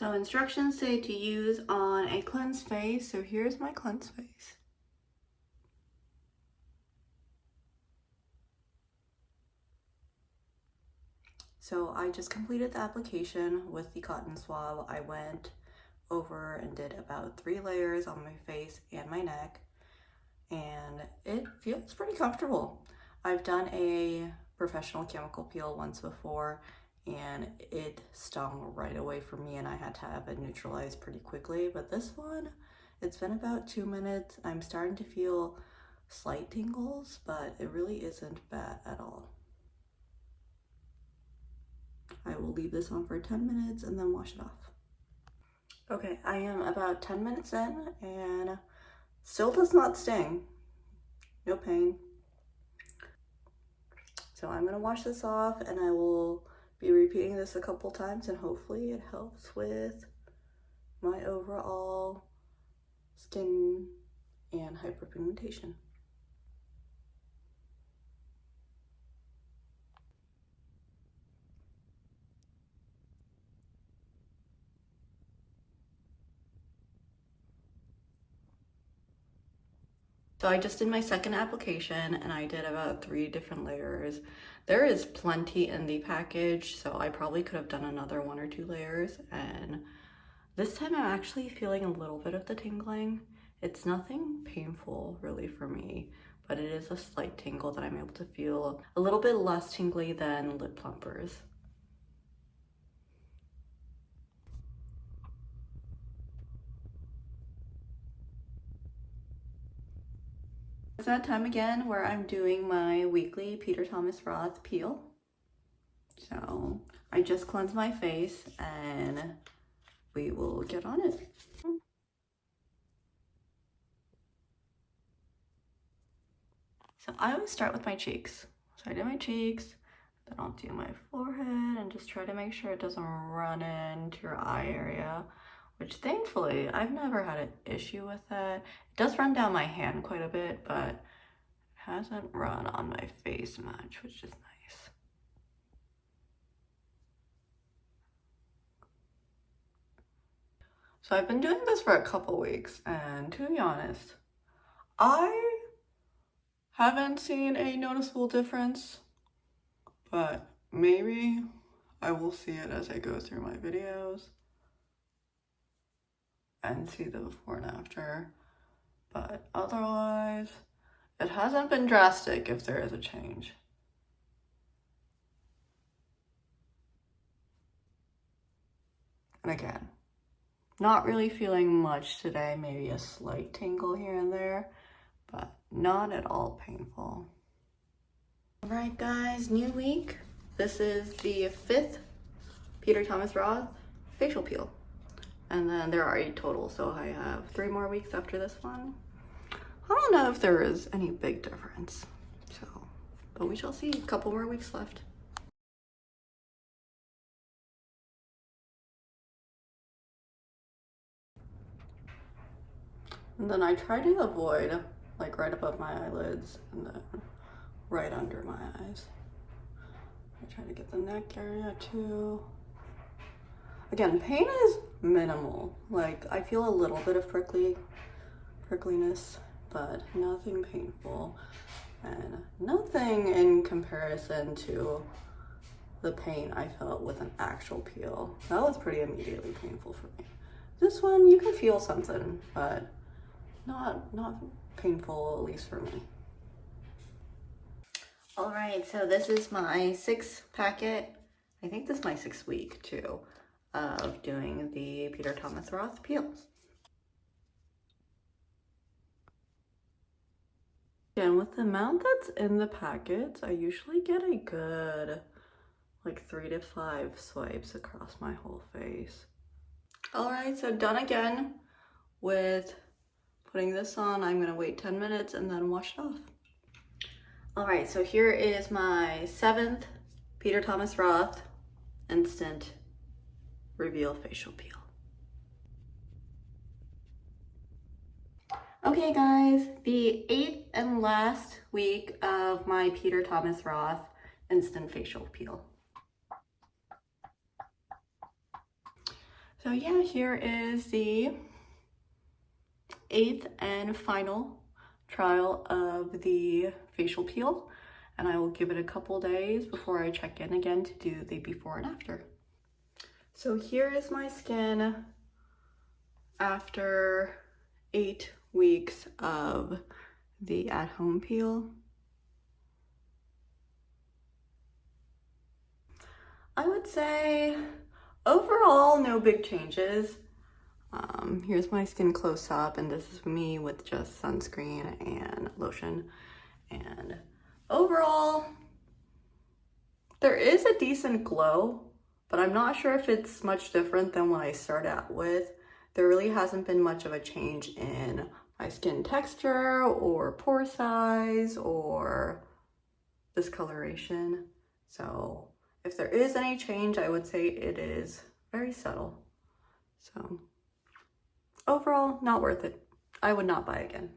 So instructions say to use on a cleansed face. So here's my cleansed face. So I just completed the application with the cotton swab. I went over and did about 3 layers on my face and my neck, and it feels pretty comfortable. I've done a professional chemical peel once before, and it stung right away for me, and I had to have it neutralized pretty quickly. But this one, it's been about 2 minutes. I'm starting to feel slight tingles, but it really isn't bad at all. I will leave this on for 10 minutes and then wash it off. Okay, I am about 10 minutes in and still does not sting. No pain. So I'm gonna wash this off, and I will be repeating this a couple times, and hopefully it helps with my overall skin and hyperpigmentation. So I just did my second application, and I did about 3 different layers. There is plenty in the package, so I probably could have done another 1 or 2 layers. And this time I'm actually feeling a little bit of the tingling. It's nothing painful really for me, but it is a slight tingle that I'm able to feel, a little bit less tingly than lip plumpers. It's that time again where I'm doing my weekly Peter Thomas Roth peel. So I just cleansed my face, and we will get on it. So I always start with my cheeks. So I do my cheeks, then I'll do my forehead and just try to make sure it doesn't run into your eye area, which thankfully I've never had an issue with that. It does run down my hand quite a bit, but it hasn't run on my face much, which is nice. So I've been doing this for a couple weeks, and to be honest, I haven't seen a noticeable difference, but maybe I will see it as I go through my videos and see the before and after. But otherwise, it hasn't been drastic if there is a change. And again, not really feeling much today, maybe a slight tingle here and there, but not at all painful. All right, guys, new week. This is the 5th Peter Thomas Roth facial peel. And then there are 8 total, so I have 3 more weeks after this one. I don't know if there is any big difference, but we shall see. A couple more weeks left. And then I try to avoid like right above my eyelids and then right under my eyes. I try to get the neck area too. Again, pain is minimal. Like I feel a little bit of prickliness, but nothing painful, and nothing in comparison to the pain I felt with an actual peel. That was pretty immediately painful for me. This one, you can feel something, but not painful, at least for me. All right, so this is my 6th packet. I think this is my 6th week too, of doing the Peter Thomas Roth peels. Again, with the amount that's in the packets, I usually get a good like 3 to 5 swipes across my whole face. All right, so done again with putting this on. I'm gonna wait 10 minutes and then wash it off. All right, so here is my 7th Peter Thomas Roth Instant Reveal Facial Peel. Okay guys, the 8th and last week of my Peter Thomas Roth Instant Facial Peel. So yeah, here is the 8th and final trial of the facial peel, and I will give it a couple days before I check in again to do the before and after. So here is my skin after 8 weeks of the at-home peel. I would say overall no big changes. Here's my skin close up, and this is me with just sunscreen and lotion. And overall, there is a decent glow, but I'm not sure if it's much different than what I started out with. There really hasn't been much of a change in my skin texture or pore size or discoloration. So if there is any change, I would say it is very subtle. So overall, not worth it. I would not buy again.